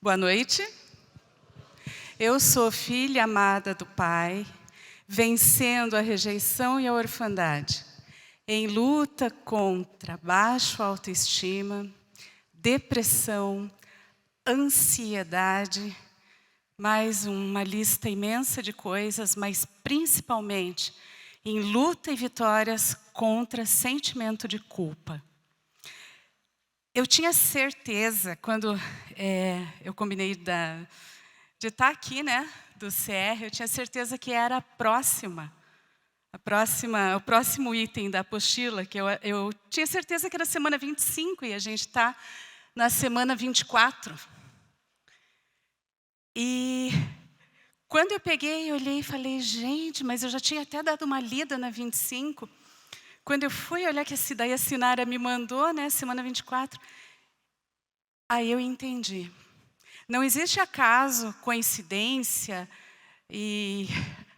Boa noite. Eu sou filha amada do Pai, vencendo a rejeição e a orfandade, em luta contra baixa autoestima, depressão, ansiedade, mais uma lista imensa de coisas, mas principalmente em luta e vitórias contra sentimento de culpa. Eu tinha certeza, quando eu combinei de estar aqui, né, do CR, eu tinha certeza que era o próximo item da apostila, que eu tinha certeza que era a semana 25 e a gente está na semana 24. E quando eu peguei, olhei e falei, gente, mas eu já tinha até dado uma lida na 25. Quando eu fui olhar que daí a Sinara me mandou, né, semana 24, aí eu entendi. Não existe acaso, coincidência e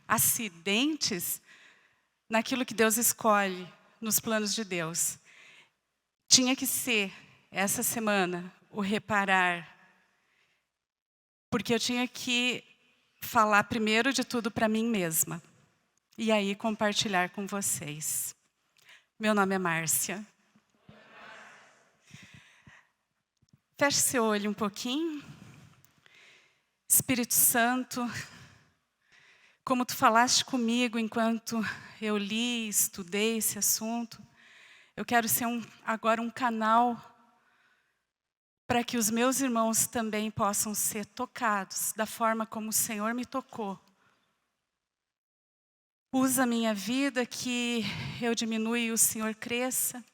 acidentes naquilo que Deus escolhe, nos planos de Deus. Tinha que ser, essa semana, o reparar. Porque eu tinha que falar primeiro de tudo para mim mesma. E aí compartilhar com vocês. Meu nome é Márcia. Feche seu olho um pouquinho. Espírito Santo, como tu falaste comigo enquanto eu li, estudei esse assunto, eu quero ser agora um canal para que os meus irmãos também possam ser tocados da forma como o Senhor me tocou. Usa a minha vida que eu diminua e o Senhor cresça.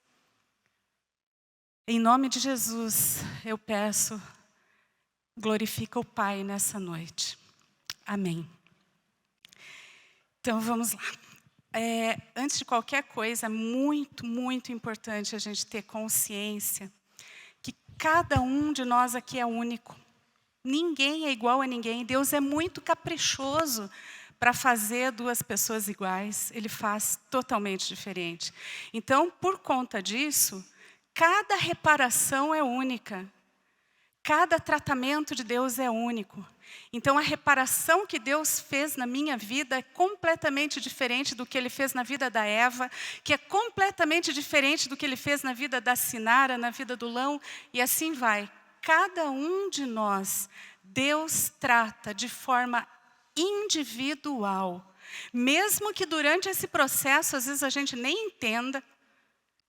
Em nome de Jesus, eu peço, glorifica o Pai nessa noite. Amém. Então, vamos lá. Antes de qualquer coisa, é muito, muito importante a gente ter consciência que cada um de nós aqui é único. Ninguém é igual a ninguém. Deus é muito caprichoso para fazer duas pessoas iguais. Ele faz totalmente diferente. Então, por conta disso, cada reparação é única. Cada tratamento de Deus é único. Então, a reparação que Deus fez na minha vida é completamente diferente do que Ele fez na vida da Eva, que é completamente diferente do que Ele fez na vida da Sinara, na vida do Lão, e assim vai. Cada um de nós, Deus trata de forma individual. Mesmo que durante esse processo, às vezes a gente nem entenda,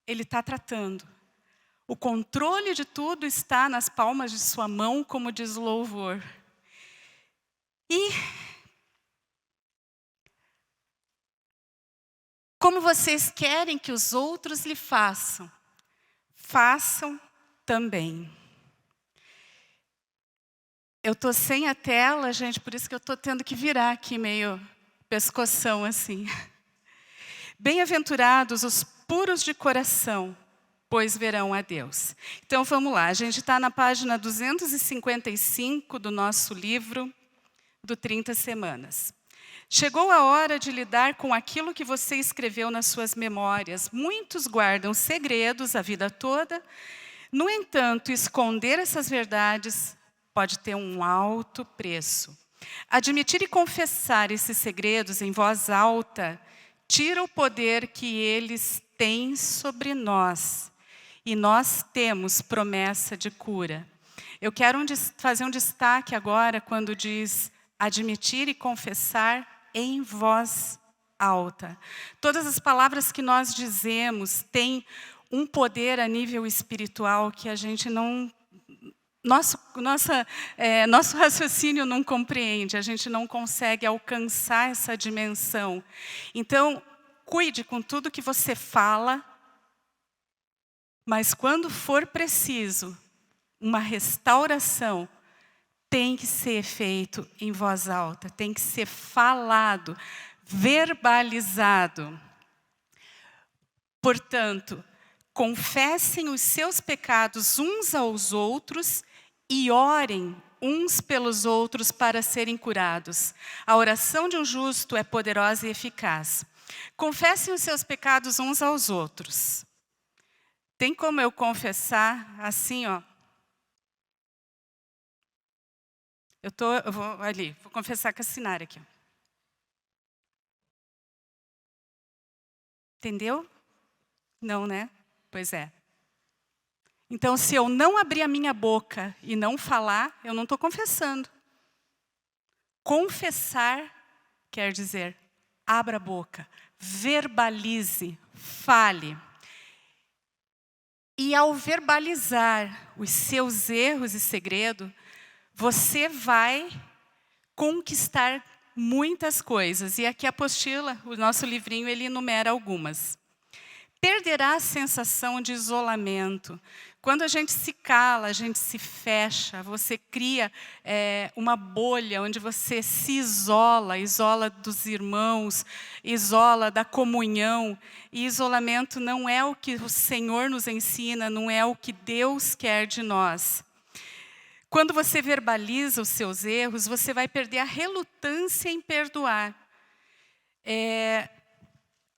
Ele está tratando. O controle de tudo está nas palmas de sua mão, como diz o louvor. E como vocês querem que os outros lhe façam, façam também. Eu estou sem a tela, gente, por isso que eu estou tendo que virar aqui meio pescoção assim. Bem-aventurados os puros de coração, pois verão a Deus. Então vamos lá, a gente está na página 255 do nosso livro, do 30 Semanas. Chegou a hora de lidar com aquilo que você escreveu nas suas memórias. Muitos guardam segredos a vida toda. No entanto, esconder essas verdades pode ter um alto preço. Admitir e confessar esses segredos em voz alta tira o poder que eles têm sobre nós. E nós temos promessa de cura. Eu quero fazer um destaque agora quando diz admitir e confessar em voz alta. Todas as palavras que nós dizemos têm um poder a nível espiritual que a gente não... Nosso raciocínio não compreende, a gente não consegue alcançar essa dimensão. Então, cuide com tudo que você fala, mas quando for preciso, uma restauração tem que ser feito em voz alta, tem que ser falado, verbalizado. Portanto, confessem os seus pecados uns aos outros e orem uns pelos outros para serem curados. A oração de um justo é poderosa e eficaz. Confessem os seus pecados uns aos outros. Tem como eu confessar assim, ó? Eu vou ali, vou confessar com a Sinara aqui. Entendeu? Não, né? Pois é. Então, se eu não abrir a minha boca e não falar, eu não estou confessando. Confessar quer dizer, abra a boca, verbalize, fale. E ao verbalizar os seus erros e segredos, você vai conquistar muitas coisas. E aqui a apostila, o nosso livrinho, ele enumera algumas. Perderá a sensação de isolamento. Quando a gente se cala, a gente se fecha, você cria uma bolha onde você se isola dos irmãos, isola da comunhão. E isolamento não é o que o Senhor nos ensina, não é o que Deus quer de nós. Quando você verbaliza os seus erros, você vai perder a relutância em perdoar.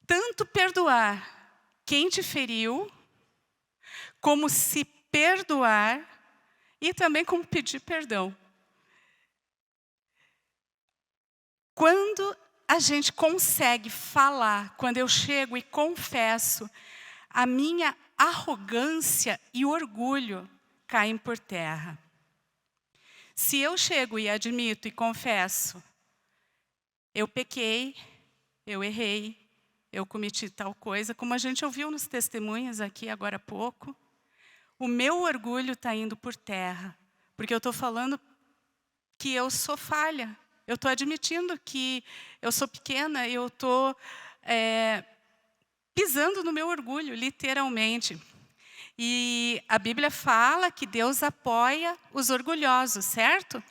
Tanto perdoar quem te feriu, como se perdoar e também como pedir perdão. Quando a gente consegue falar, quando eu chego e confesso, a minha arrogância e orgulho caem por terra. Se eu chego e admito e confesso, eu pequei, eu errei, eu cometi tal coisa, como a gente ouviu nos testemunhos aqui agora há pouco, o meu orgulho está indo por terra, porque eu estou falando que eu sou falha, eu estou admitindo que eu sou pequena, eu estou pisando no meu orgulho, literalmente. E a Bíblia fala que Deus apoia os orgulhosos, certo?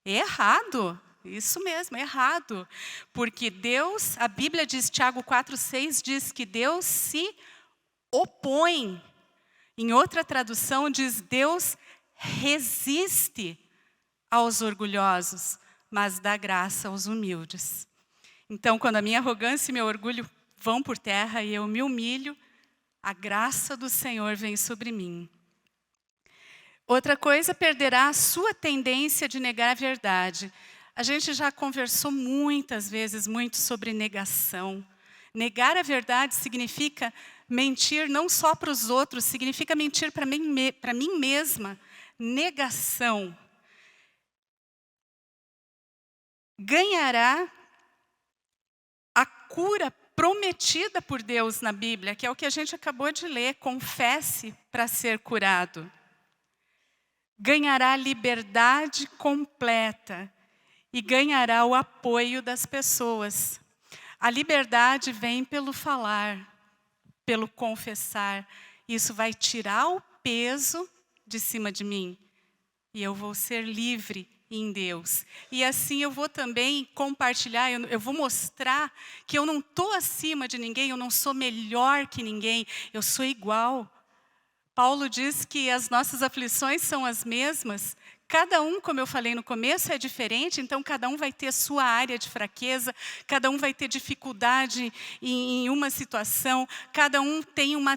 Errado. Isso mesmo, errado. Porque Deus, a Bíblia diz, Tiago 4,6, diz que Deus se opõe. Em outra tradução diz, Deus resiste aos orgulhosos, mas dá graça aos humildes. Então, quando a minha arrogância e meu orgulho vão por terra e eu me humilho, a graça do Senhor vem sobre mim. Outra coisa, perderá a sua tendência de negar a verdade. A gente já conversou muitas vezes muito sobre negação. Negar a verdade significa mentir não só para os outros, significa mentir para mim mesma. Negação. Ganhará a cura prometida por Deus na Bíblia, que é o que a gente acabou de ler, confesse para ser curado. Ganhará liberdade completa e ganhará o apoio das pessoas. A liberdade vem pelo falar, pelo confessar. Isso vai tirar o peso de cima de mim e eu vou ser livre em Deus. E assim eu vou também compartilhar, eu vou mostrar que eu não estou acima de ninguém, eu não sou melhor que ninguém, eu sou igual. Paulo diz que as nossas aflições são as mesmas. Cada um, como eu falei no começo, é diferente, então cada um vai ter a sua área de fraqueza, cada um vai ter dificuldade em uma situação, cada um tem uma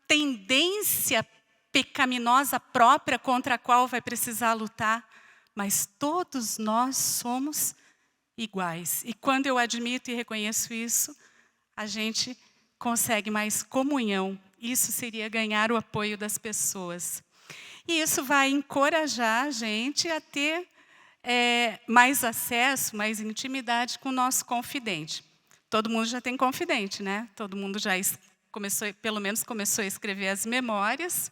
tendência pecaminosa própria contra a qual vai precisar lutar. Mas todos nós somos iguais. E quando eu admito e reconheço isso, a gente consegue mais comunhão. Isso seria ganhar o apoio das pessoas. E isso vai encorajar a gente a ter mais acesso, mais intimidade com o nosso confidente. Todo mundo já tem confidente, né? Todo mundo já começou, pelo menos começou a escrever as memórias.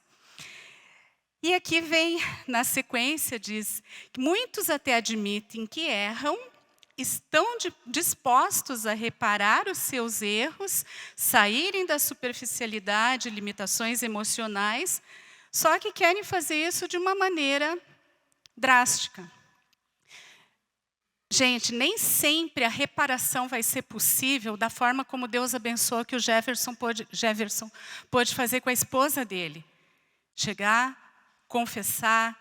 E aqui vem, na sequência, diz que muitos até admitem que erram, estão dispostos a reparar os seus erros, saírem da superficialidade, limitações emocionais, só que querem fazer isso de uma maneira drástica. Gente, nem sempre a reparação vai ser possível da forma como Deus abençoou que o Jefferson pôde fazer com a esposa dele. Chegar, confessar,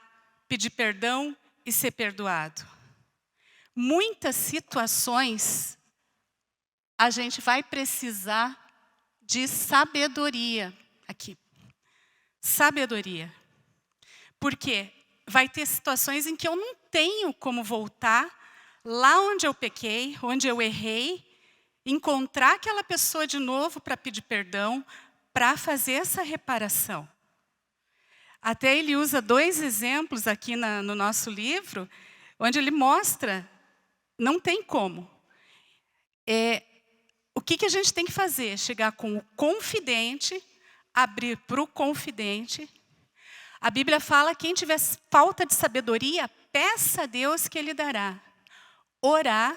pedir perdão e ser perdoado. Muitas situações a gente vai precisar de sabedoria aqui. Sabedoria. Por quê? vai ter situações em que eu não tenho como voltar lá onde eu pequei, onde eu errei, encontrar aquela pessoa de novo para pedir perdão, para fazer essa reparação. Até ele usa 2 exemplos aqui no nosso livro, onde ele mostra, não tem como. O que a gente tem que fazer? Chegar com o confidente, abrir para o confidente. A Bíblia fala, quem tiver falta de sabedoria, peça a Deus que Ele dará. Orar,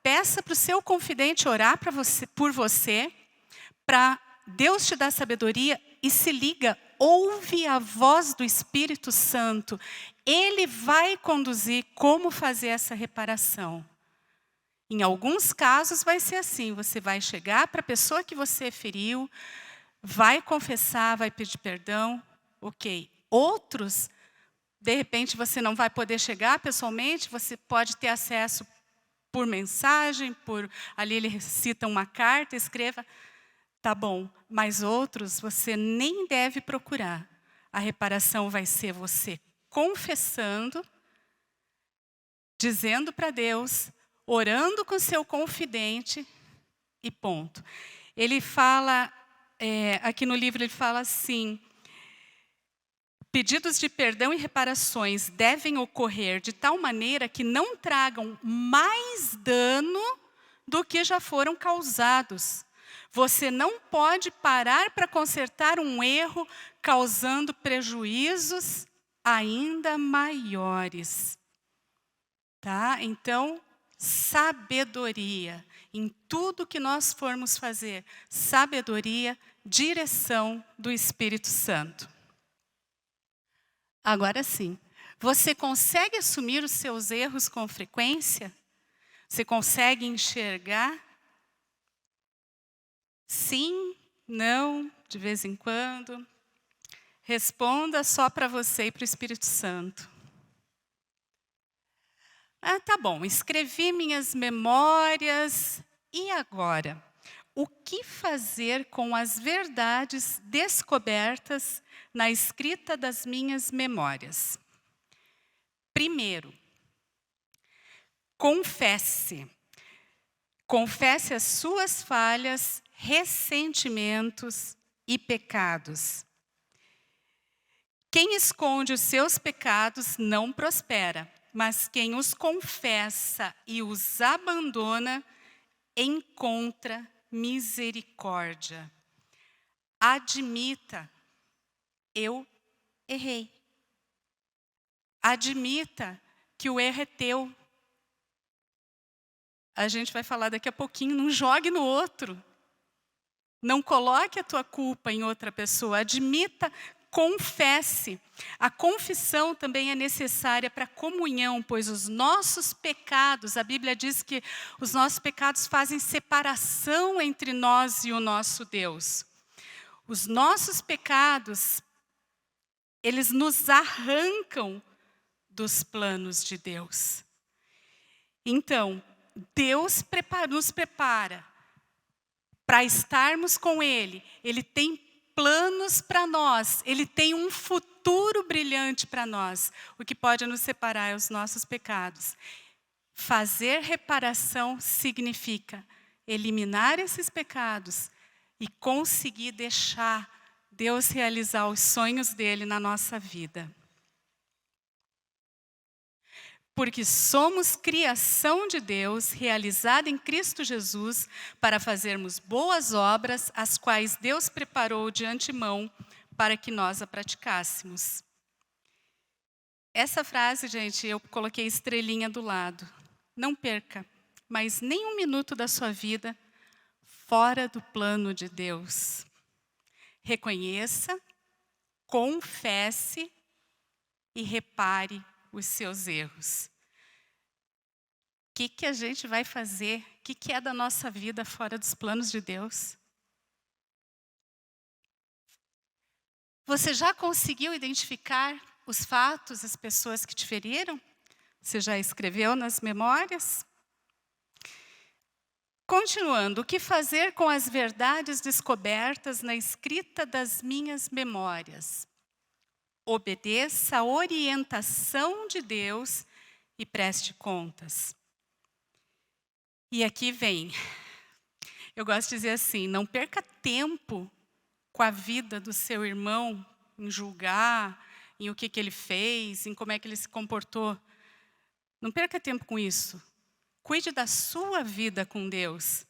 peça para o seu confidente orar por você, para Deus te dar sabedoria e se liga, ouve a voz do Espírito Santo. Ele vai conduzir como fazer essa reparação. Em alguns casos vai ser assim, você vai chegar para a pessoa que você feriu, vai confessar, vai pedir perdão, ok. Outros, de repente você não vai poder chegar pessoalmente, você pode ter acesso por mensagem, ali ele cita uma carta, escreva, tá bom. Mas outros você nem deve procurar. A reparação vai ser você confessando, dizendo para Deus, orando com seu confidente e ponto. Ele fala, aqui no livro ele fala assim, pedidos de perdão e reparações devem ocorrer de tal maneira que não tragam mais dano do que já foram causados. Você não pode parar para consertar um erro causando prejuízos ainda maiores. Tá? Então, sabedoria. Em tudo que nós formos fazer, sabedoria, direção do Espírito Santo. Agora sim, você consegue assumir os seus erros com frequência? Você consegue enxergar? Sim, não, de vez em quando. Responda só para você e para o Espírito Santo. Tá bom, escrevi minhas memórias, e agora? O que fazer com as verdades descobertas na escrita das minhas memórias? Primeiro, confesse. Confesse as suas falhas, ressentimentos e pecados. Quem esconde os seus pecados não prospera, mas quem os confessa e os abandona, encontra misericórdia. Admita, eu errei. Admita que o erro é teu. A gente vai falar daqui a pouquinho, não jogue no outro. Não coloque a tua culpa em outra pessoa. Admita, confesse. A confissão também é necessária para a comunhão, pois os nossos pecados, a Bíblia diz que os nossos pecados fazem separação entre nós e o nosso Deus. Os nossos pecados, eles nos arrancam dos planos de Deus. Então, Deus nos prepara para estarmos com Ele. Ele tem planos para nós. Ele tem um futuro brilhante para nós. O que pode nos separar é os nossos pecados. Fazer reparação significa eliminar esses pecados e conseguir deixar Deus realizar os sonhos dele na nossa vida. Porque somos criação de Deus, realizada em Cristo Jesus, para fazermos boas obras, as quais Deus preparou de antemão para que nós a praticássemos. Essa frase, gente, eu coloquei estrelinha do lado. Não perca mais nem um minuto da sua vida fora do plano de Deus. Reconheça, confesse e repare os seus erros. O que a gente vai fazer? O que é da nossa vida fora dos planos de Deus? Você já conseguiu identificar os fatos, as pessoas que te feriram? Você já escreveu nas memórias? Continuando, o que fazer com as verdades descobertas na escrita das minhas memórias? Obedeça a orientação de Deus e preste contas. E aqui vem, eu gosto de dizer assim, não perca tempo com a vida do seu irmão, em julgar, em o que ele fez, em como é que ele se comportou. Não perca tempo com isso. Cuide da sua vida com Deus.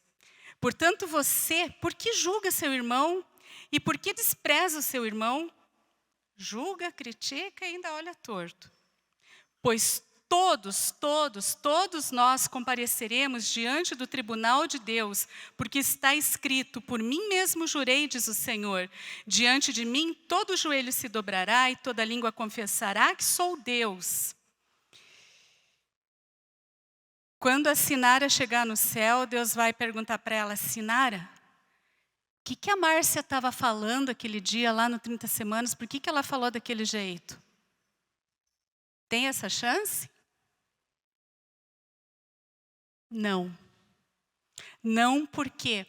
Portanto, você, por que julga seu irmão e por que despreza o seu irmão? Julga, critica e ainda olha torto. Pois todos nós compareceremos diante do tribunal de Deus, porque está escrito, por mim mesmo jurei, diz o Senhor, diante de mim todo joelho se dobrará e toda língua confessará que sou Deus. Quando a Sinara chegar no céu, Deus vai perguntar para ela, Sinara, o que a Márcia estava falando aquele dia lá no 30 Semanas? Por que ela falou daquele jeito? Tem essa chance? Não. Não, porque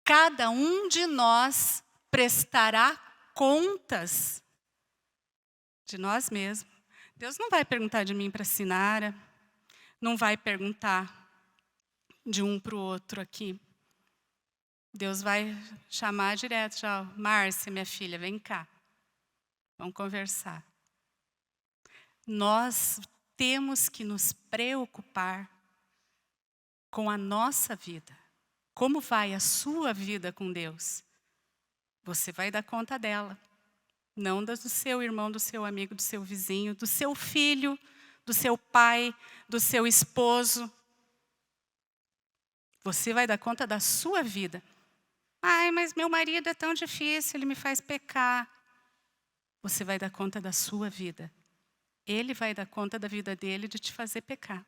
cada um de nós prestará contas de nós mesmos. Deus não vai perguntar de mim para a Sinara, não vai perguntar de um para o outro aqui. Deus vai chamar direto, já, Márcia, minha filha, vem cá. Vamos conversar. Nós temos que nos preocupar com a nossa vida. Como vai a sua vida com Deus? Você vai dar conta dela. Não do seu irmão, do seu amigo, do seu vizinho, do seu filho, do seu pai, do seu esposo. Você vai dar conta da sua vida. Ai, mas meu marido é tão difícil, ele me faz pecar. Você vai dar conta da sua vida. Ele vai dar conta da vida dele de te fazer pecar.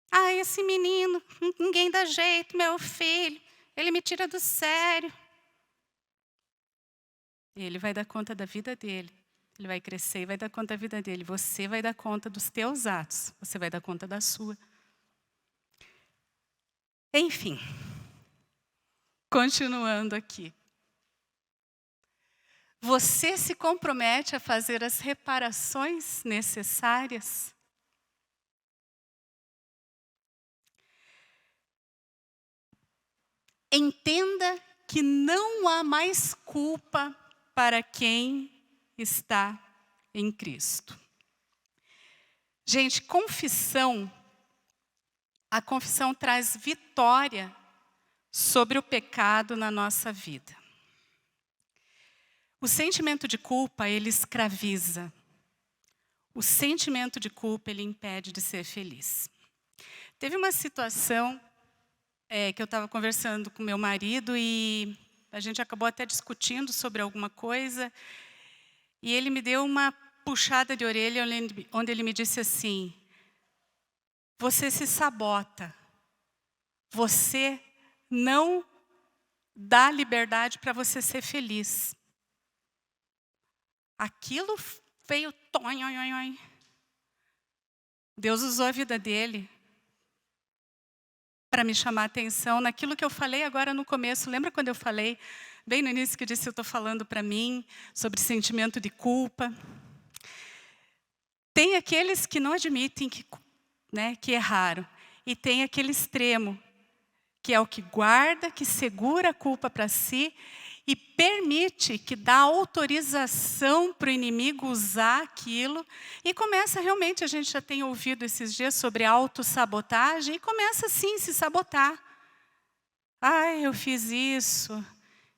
Ah, esse menino, ninguém dá jeito, meu filho, ele me tira do sério. Ele vai dar conta da vida dele. Ele vai crescer e vai dar conta da vida dele. Você vai dar conta dos teus atos. Você vai dar conta da sua. Enfim, continuando aqui. Você se compromete a fazer as reparações necessárias? Entenda que não há mais culpa para quem está em Cristo. Gente, a confissão traz vitória sobre o pecado na nossa vida. O sentimento de culpa, ele escraviza. O sentimento de culpa, ele impede de ser feliz. Teve uma situação que eu estava conversando com meu marido e a gente acabou até discutindo sobre alguma coisa. E ele me deu uma puxada de orelha onde ele me disse assim, você se sabota. Você não dá liberdade para você ser feliz. Aquilo veio... Deus usou a vida dele para me chamar a atenção naquilo que eu falei agora no começo. Lembra quando eu falei, bem no início, que eu disse, eu estou falando para mim sobre sentimento de culpa? Tem aqueles que não admitem que erraram. E tem aquele extremo, que é o que guarda, que segura a culpa para si e permite, que dá autorização para o inimigo usar aquilo. E começa realmente, a gente já tem ouvido esses dias sobre autossabotagem, e começa assim a se sabotar. Ai, eu fiz isso,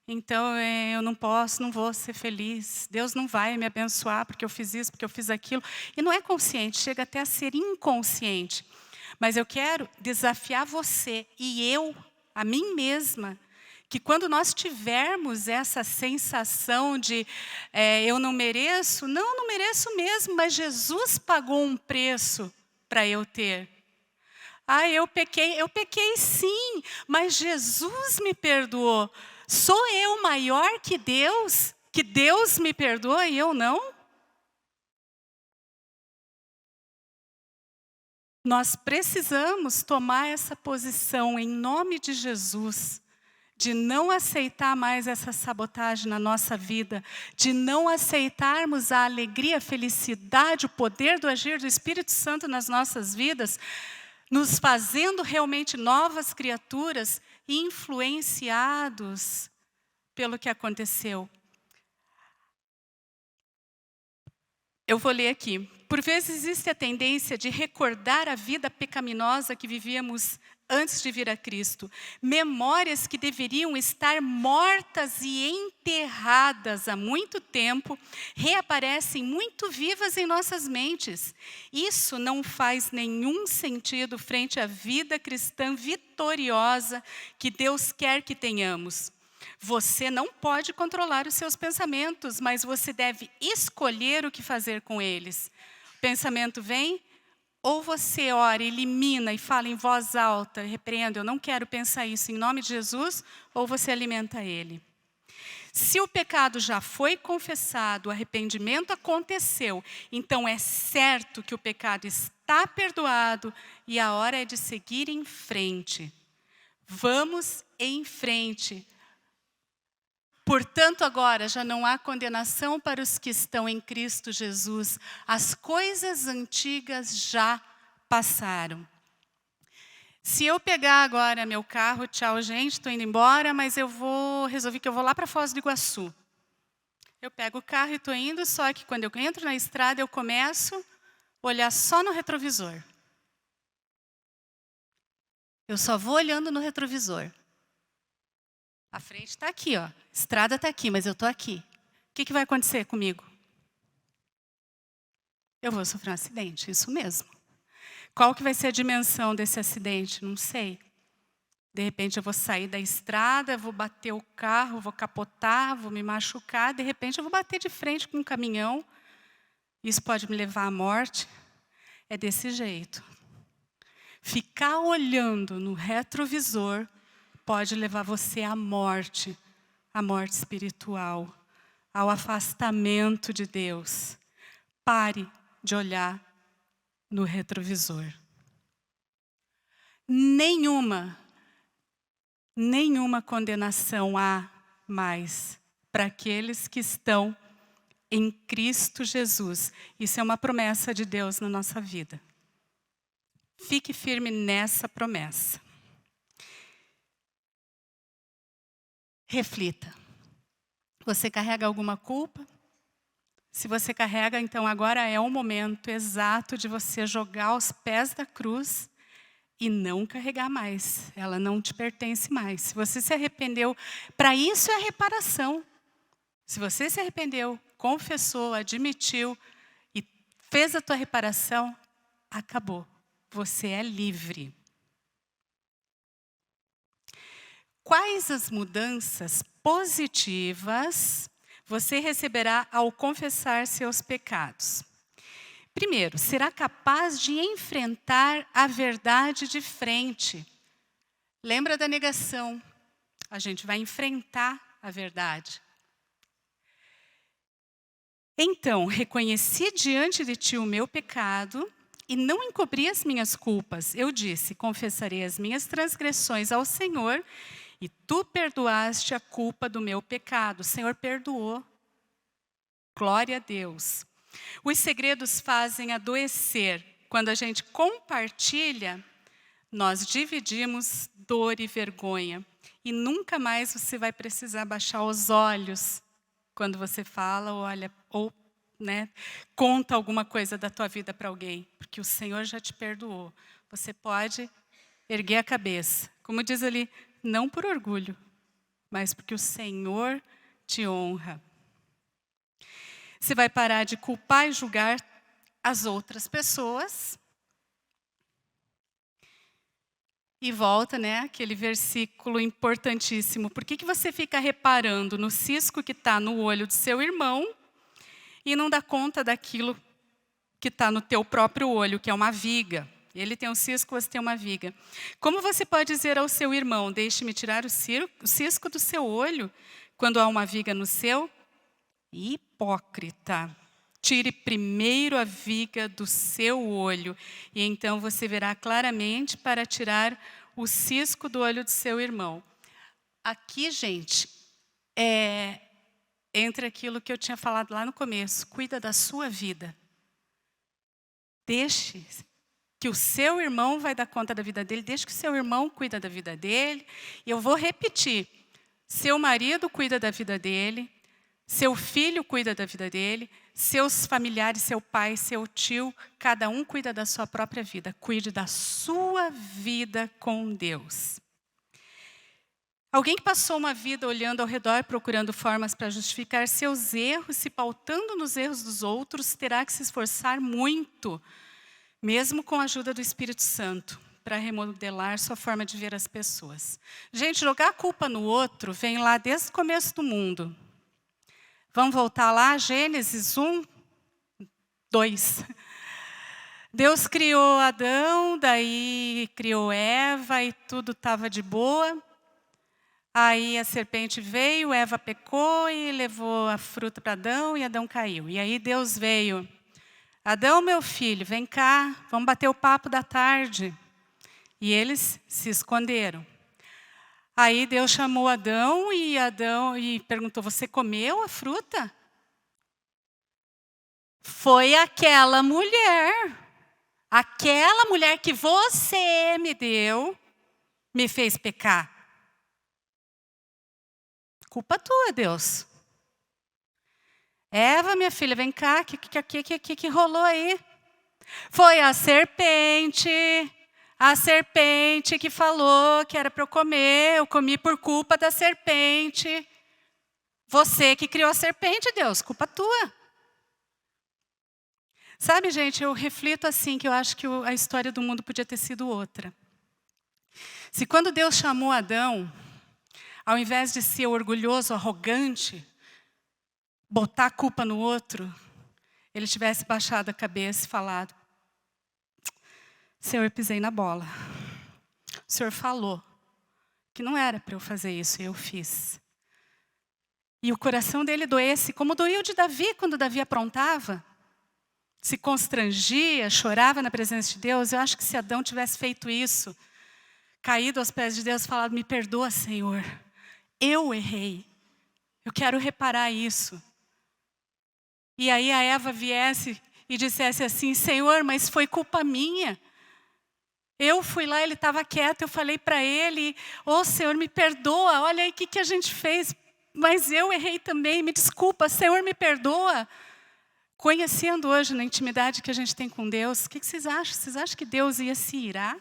então eu não posso, não vou ser feliz. Deus não vai me abençoar porque eu fiz isso, porque eu fiz aquilo. E não é consciente, chega até a ser inconsciente. Mas eu quero desafiar você e a mim mesma, que quando nós tivermos essa sensação de eu não mereço, não mereço mesmo, mas Jesus pagou um preço para eu ter. Ah, eu pequei sim, mas Jesus me perdoou. Sou eu maior que Deus me perdoa e eu não? Nós precisamos tomar essa posição em nome de Jesus, de não aceitar mais essa sabotagem na nossa vida, de não aceitarmos a alegria, a felicidade, o poder do agir do Espírito Santo nas nossas vidas, nos fazendo realmente novas criaturas, influenciados pelo que aconteceu. Eu vou ler aqui. Por vezes existe a tendência de recordar a vida pecaminosa que vivíamos antes de vir a Cristo. Memórias que deveriam estar mortas e enterradas há muito tempo, reaparecem muito vivas em nossas mentes. Isso não faz nenhum sentido frente à vida cristã vitoriosa que Deus quer que tenhamos. Você não pode controlar os seus pensamentos, mas você deve escolher o que fazer com eles. O pensamento vem, ou você ora, elimina e fala em voz alta, repreenda, eu não quero pensar isso em nome de Jesus, ou você alimenta ele. Se o pecado já foi confessado, o arrependimento aconteceu, então é certo que o pecado está perdoado e a hora é de seguir em frente. Vamos em frente. Portanto, agora já não há condenação para os que estão em Cristo Jesus. As coisas antigas já passaram. Se eu pegar agora meu carro, tchau gente, estou indo embora, mas resolvi que eu vou lá para Foz do Iguaçu. Eu pego o carro e estou indo, só que quando eu entro na estrada eu começo a olhar só no retrovisor. Eu só vou olhando no retrovisor. A frente está aqui, ó. A estrada está aqui, mas eu estou aqui. O que vai acontecer comigo? Eu vou sofrer um acidente, isso mesmo. Qual que vai ser a dimensão desse acidente? Não sei. De repente eu vou sair da estrada, vou bater o carro, vou capotar, vou me machucar. De repente eu vou bater de frente com um caminhão. Isso pode me levar à morte. É desse jeito. Ficar olhando no retrovisor pode levar você à morte espiritual, ao afastamento de Deus. Pare de olhar no retrovisor. Nenhuma condenação há mais para aqueles que estão em Cristo Jesus. Isso é uma promessa de Deus na nossa vida. Fique firme nessa promessa. Reflita. Você carrega alguma culpa? Se você carrega, então agora é o momento exato de você jogar aos pés da cruz e não carregar mais. Ela não te pertence mais. Se você se arrependeu, para isso é a reparação. Se você se arrependeu, confessou, admitiu e fez a tua reparação, acabou. Você é livre. Quais as mudanças positivas você receberá ao confessar seus pecados? Primeiro, será capaz de enfrentar a verdade de frente. Lembra da negação? A gente vai enfrentar a verdade. Então, reconheci diante de ti o meu pecado e não encobri as minhas culpas. Eu disse, confessarei as minhas transgressões ao Senhor e tu perdoaste a culpa do meu pecado. O Senhor perdoou. Glória a Deus. Os segredos fazem adoecer. Quando a gente compartilha, nós dividimos dor e vergonha. E nunca mais você vai precisar baixar os olhos quando você fala ou conta alguma coisa da tua vida para alguém. Porque o Senhor já te perdoou. Você pode erguer a cabeça. Como diz ali, não por orgulho, mas porque o Senhor te honra. Você vai parar de culpar e julgar as outras pessoas. E volta, aquele versículo importantíssimo. Por que você fica reparando no cisco que está no olho do seu irmão e não dá conta daquilo que está no teu próprio olho, que é uma viga? Ele tem um cisco, você tem uma viga. Como você pode dizer ao seu irmão, deixe-me tirar o cisco do seu olho, quando há uma viga no seu? Hipócrita. Tire primeiro a viga do seu olho, e então você verá claramente para tirar o cisco do olho do seu irmão. aqui, gente, entre aquilo que eu tinha falado lá no começo. Cuida da sua vida. Deixe que o seu irmão vai dar conta da vida dele. Deixe que o seu irmão cuida da vida dele. E eu vou repetir. Seu marido cuida da vida dele. Seu filho cuida da vida dele. Seus familiares, seu pai, seu tio, cada um cuida da sua própria vida. Cuide da sua vida com Deus. Alguém que passou uma vida olhando ao redor, procurando formas para justificar seus erros, se pautando nos erros dos outros, terá que se esforçar muito, mesmo com a ajuda do Espírito Santo, para remodelar sua forma de ver as pessoas. Gente, jogar a culpa no outro vem lá desde o começo do mundo. Vamos voltar lá, Gênesis 1, 2. Deus criou Adão, daí criou Eva e tudo estava de boa. Aí a serpente veio, Eva pecou e levou a fruta para Adão e Adão caiu. E aí Deus veio, Adão, meu filho, vem cá, vamos bater o papo da tarde. E eles se esconderam. Aí Deus chamou Adão e perguntou, você comeu a fruta? Foi aquela mulher que você me deu, me fez pecar. Culpa tua, Deus. Eva, minha filha, vem cá, o que rolou aí? Foi a serpente que falou que era para eu comer, eu comi por culpa da serpente. Você que criou a serpente, Deus, culpa tua. Sabe, gente, eu reflito assim, que eu acho que a história do mundo podia ter sido outra. Se quando Deus chamou Adão, ao invés de ser orgulhoso, arrogante, botar a culpa no outro, ele tivesse baixado a cabeça e falado, Senhor, eu pisei na bola. O Senhor falou que não era para eu fazer isso, e eu fiz. E o coração dele doesse, como doía o de Davi, quando Davi aprontava. Se constrangia, chorava na presença de Deus. Eu acho que se Adão tivesse feito isso, caído aos pés de Deus, falado, me perdoa, Senhor. Eu errei. Eu quero reparar isso. E aí a Eva viesse e dissesse assim, Senhor, mas foi culpa minha. Eu fui lá, ele estava quieto, eu falei para ele, Senhor, me perdoa, olha aí o que a gente fez, mas eu errei também, me desculpa, Senhor, me perdoa. Conhecendo hoje na intimidade que a gente tem com Deus, o que vocês acham? Vocês acham que Deus ia se irar?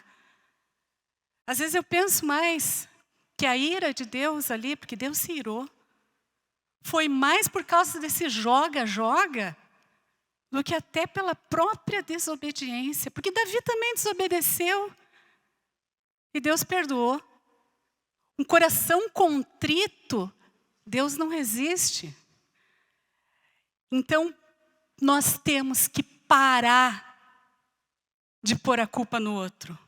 Às vezes eu penso mais que a ira de Deus ali, porque Deus se irou, foi mais por causa desse joga-joga, do que até pela própria desobediência. Porque Davi também desobedeceu. E Deus perdoou. Um coração contrito, Deus não resiste. Então, nós temos que parar de pôr a culpa no outro.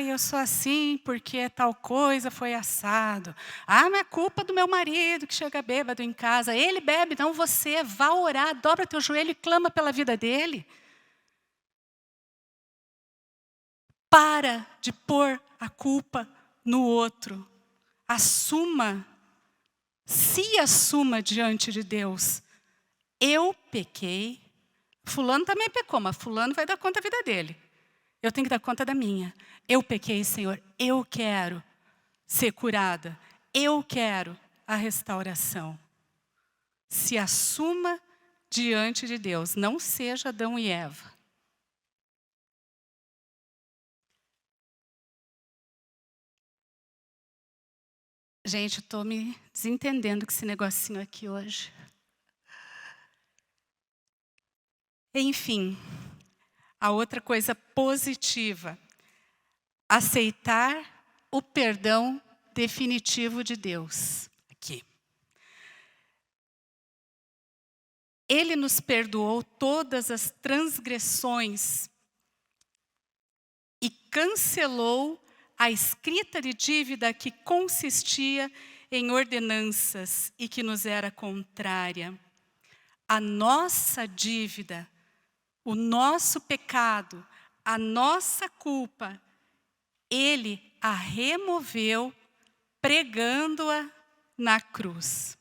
Eu sou assim porque tal coisa foi assado. Mas é culpa do meu marido que chega bêbado em casa. Ele bebe, não você. Vá orar, dobra teu joelho e clama pela vida dele. Para de pôr a culpa no outro. Se assuma diante de Deus. Eu pequei. Fulano também pecou, mas fulano vai dar conta da vida dele. Eu tenho que dar conta da minha. Eu pequei, Senhor. Eu quero ser curada. Eu quero a restauração. Se assuma diante de Deus. Não seja Adão e Eva. Gente, eu estou me desentendendo com esse negocinho aqui hoje. Enfim. A outra coisa positiva, aceitar o perdão definitivo de Deus. Aqui. Ele nos perdoou todas as transgressões e cancelou a escrita de dívida que consistia em ordenanças e que nos era contrária. A nossa dívida, o nosso pecado, a nossa culpa, Ele a removeu pregando-a na cruz.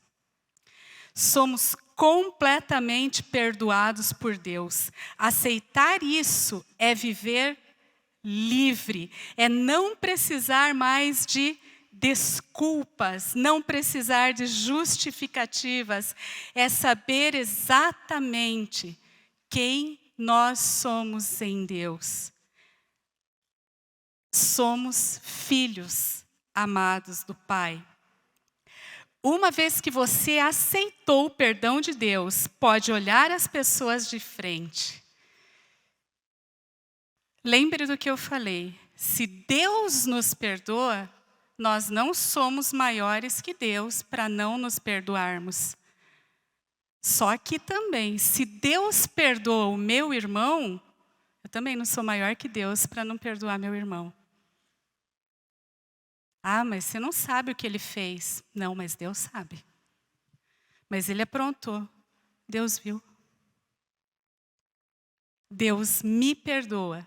Somos completamente perdoados por Deus. Aceitar isso é viver livre, é não precisar mais de desculpas, não precisar de justificativas, é saber exatamente quem nós somos em Deus. Somos filhos amados do Pai. Uma vez que você aceitou o perdão de Deus, pode olhar as pessoas de frente. Lembre do que eu falei. Se Deus nos perdoa, nós não somos maiores que Deus para não nos perdoarmos. Só que também, se Deus perdoa o meu irmão, eu também não sou maior que Deus para não perdoar meu irmão. Ah, mas você não sabe o que ele fez. Não, mas Deus sabe. Mas ele aprontou. Deus viu. Deus me perdoa.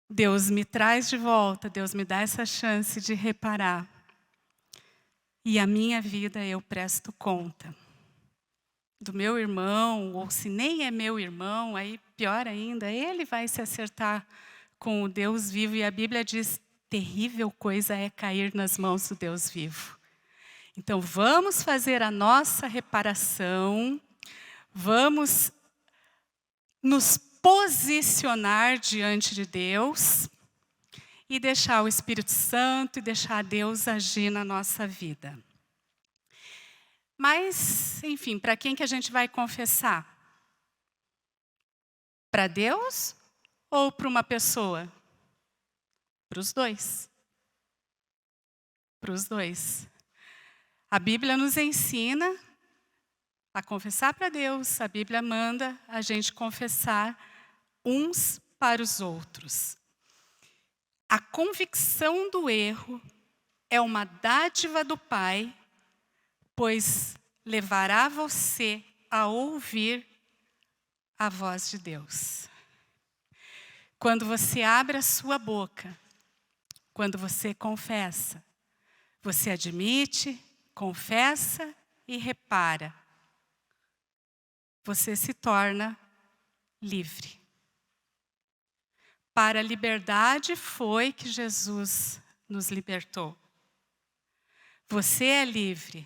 Deus me traz de volta. Deus me dá essa chance de reparar. E a minha vida eu presto conta. Do meu irmão, ou se nem é meu irmão, aí pior ainda, ele vai se acertar com o Deus vivo. E a Bíblia diz: terrível coisa é cair nas mãos do Deus vivo. Então vamos fazer a nossa reparação, vamos nos posicionar diante de Deus e deixar o Espírito Santo e deixar Deus agir na nossa vida. Mas, enfim, para quem que a gente vai confessar? Para Deus ou para uma pessoa? Para os dois. Para os dois. A Bíblia nos ensina a confessar para Deus. A Bíblia manda a gente confessar uns para os outros. A convicção do erro é uma dádiva do Pai, pois levará você a ouvir a voz de Deus. Quando você abre a sua boca, quando você confessa, você admite, confessa e repara. Você se torna livre. Para a liberdade foi que Jesus nos libertou. Você é livre.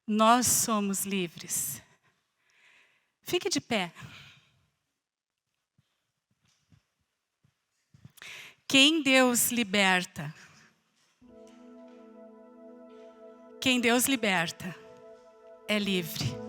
Nós somos livres. Fique de pé. Quem Deus liberta? Quem Deus liberta é livre.